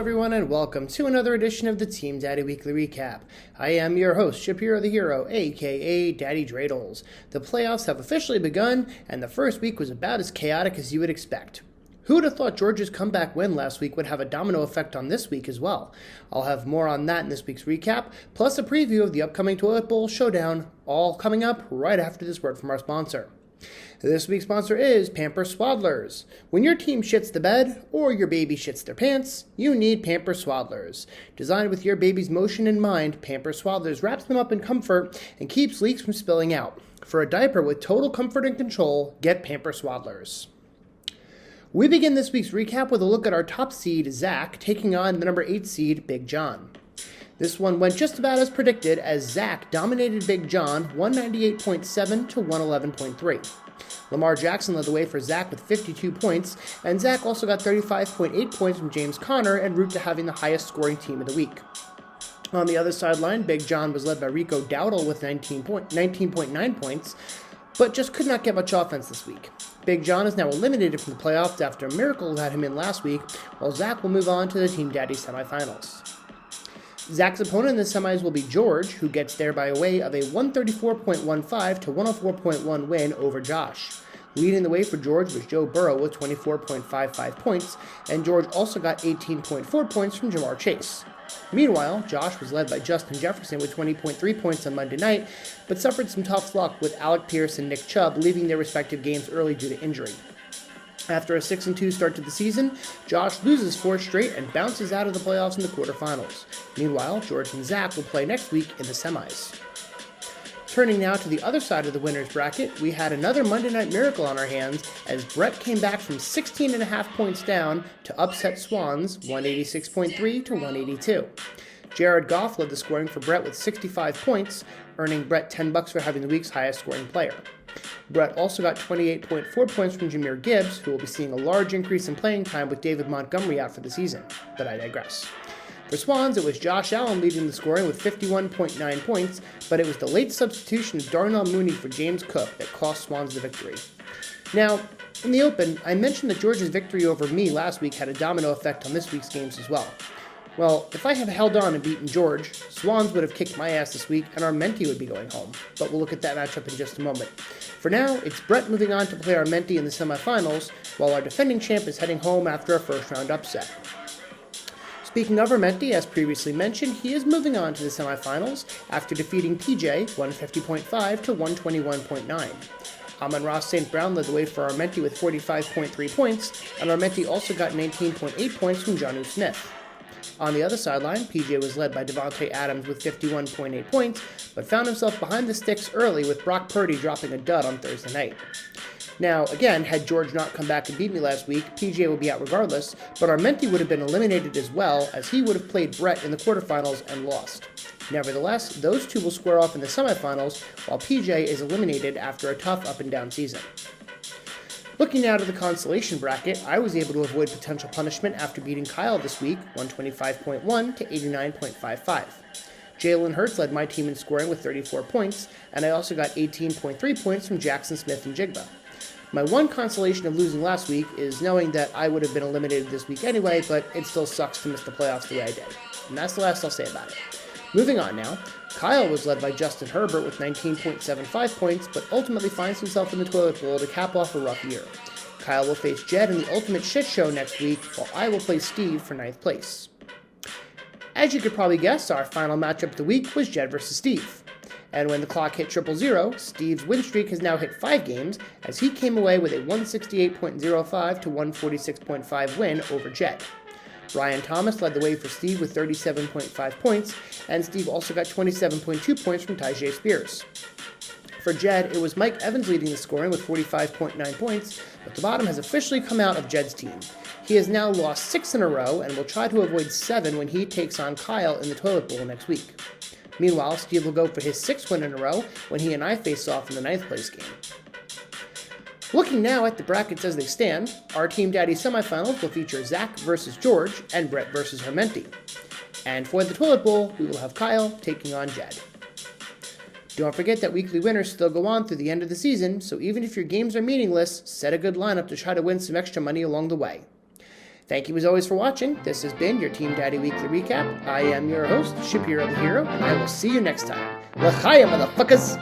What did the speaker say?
everyone, and welcome to another edition of the Team Daddy Weekly Recap. I am your host, Shapiro the Hero, aka Daddy Dreidels. The playoffs have officially begun, and the first week was about as chaotic as you would expect. Who would have thought Georgia's comeback win last week would have a domino effect on this week as well? I'll have more on that in this week's recap, plus a preview of the upcoming Toilet Bowl Showdown, all coming up right after this word from our sponsor. This week's sponsor is Pampers Swaddlers. When your team shits the bed or your baby shits their pants, you need Pampers Swaddlers. Designed with your baby's motion in mind, Pampers Swaddlers wraps them up in comfort and keeps leaks from spilling out. For a diaper with total comfort and control, get Pampers Swaddlers. We begin this week's recap with a look at our top seed, Zach, taking on the number 8 seed, Big John. This one went just about as predicted as Zach dominated Big John 198.7 to 111.3. Lamar Jackson led the way for Zach with 52 points, and Zach also got 35.8 points from James Conner en route to having the highest scoring team of the week. On the other sideline, Big John was led by Rico Dowdle with 19.9 points, but just could not get much offense this week. Big John is now eliminated from the playoffs after a miracle had him in last week, while Zach will move on to the Team Daddy semifinals. Zach's opponent in the semis will be George, who gets there by way of a 134.15 to 104.1 win over Josh. Leading the way for George was Joe Burrow with 24.55 points, and George also got 18.4 points from Jamar Chase. Meanwhile, Josh was led by Justin Jefferson with 20.3 points on Monday night, but suffered some tough luck with Alec Pierce and Nick Chubb leaving their respective games early due to injury. After a 6-2 start to the season, Josh loses 4 straight and bounces out of the playoffs in the quarterfinals. Meanwhile, George and Zach will play next week in the semis. Turning now to the other side of the winner's bracket, we had another Monday Night Miracle on our hands as Brett came back from 16.5 points down to upset Swans 186.3 to 182. Jared Goff led the scoring for Brett with 65 points, earning Brett $10 for having the week's highest scoring player. Brett also got 28.4 points from Jahmyr Gibbs, who will be seeing a large increase in playing time with David Montgomery out for the season, but I digress. For Swans, it was Josh Allen leading the scoring with 51.9 points, but it was the late substitution of Darnell Mooney for James Cook that cost Swans the victory. Now, in the Open, I mentioned that George's victory over me last week had a domino effect on this week's games as well. Well, if I had held on and beaten George, Swans would have kicked my ass this week and our mentee would be going home, but we'll look at that matchup in just a moment. For now, it's Brett moving on to play our mentee in the semifinals, while our defending champ is heading home after a first-round upset. Speaking of our mentee, as previously mentioned, he is moving on to the semifinals after defeating PJ 150.5 to 121.9. Amon-Ra St. Brown led the way for our mentee with 45.3 points, and our mentee also got 19.8 points from Jonnu Smith. On the other sideline, PJ was led by Devontae Adams with 51.8 points, but found himself behind the sticks early with Brock Purdy dropping a dud on Thursday night. Now, again, had George not come back and beat me last week, PJ would be out regardless, but our mentee would have been eliminated as well, as he would have played Brett in the quarterfinals and lost. Nevertheless, those two will square off in the semifinals, while PJ is eliminated after a tough up-and-down season. Looking now to the consolation bracket, I was able to avoid potential punishment after beating Kyle this week, 125.1 to 89.55. Jalen Hurts led my team in scoring with 34 points, and I also got 18.3 points from Jackson Smith and Jigba. My one consolation of losing last week is knowing that I would have been eliminated this week anyway, but it still sucks to miss the playoffs the way I did. And that's the last I'll say about it. Moving on now, Kyle was led by Justin Herbert with 19.75 points, but ultimately finds himself in the toilet bowl to cap off a rough year. Kyle will face Jed in the ultimate shit show next week, while I will play Steve for 9th place. As you could probably guess, our final matchup of the week was Jed versus Steve. And when the clock hit 000, Steve's win streak has now hit 5 games, as he came away with a 168.05 to 146.5 win over Jed. Ryan Thomas led the way for Steve with 37.5 points, and Steve also got 27.2 points from Tyjae Spears. For Jed, it was Mike Evans leading the scoring with 45.9 points, but the bottom has officially come out of Jed's team. He has now lost 6 in a row and will try to avoid 7 when he takes on Kyle in the Toilet Bowl next week. Meanwhile, Steve will go for his 6th win in a row when he and I face off in the 9th place game. Looking now at the brackets as they stand, our Team Daddy semifinals will feature Zach versus George and Brett versus her mentee. And for the Toilet Bowl, we will have Kyle taking on Jed. Don't forget that weekly winners still go on through the end of the season, so even if your games are meaningless, set a good lineup to try to win some extra money along the way. Thank you as always for watching. This has been your Team Daddy Weekly Recap. I am your host, Shapiro the Hero, and I will see you next time. L'chaim, motherfuckers!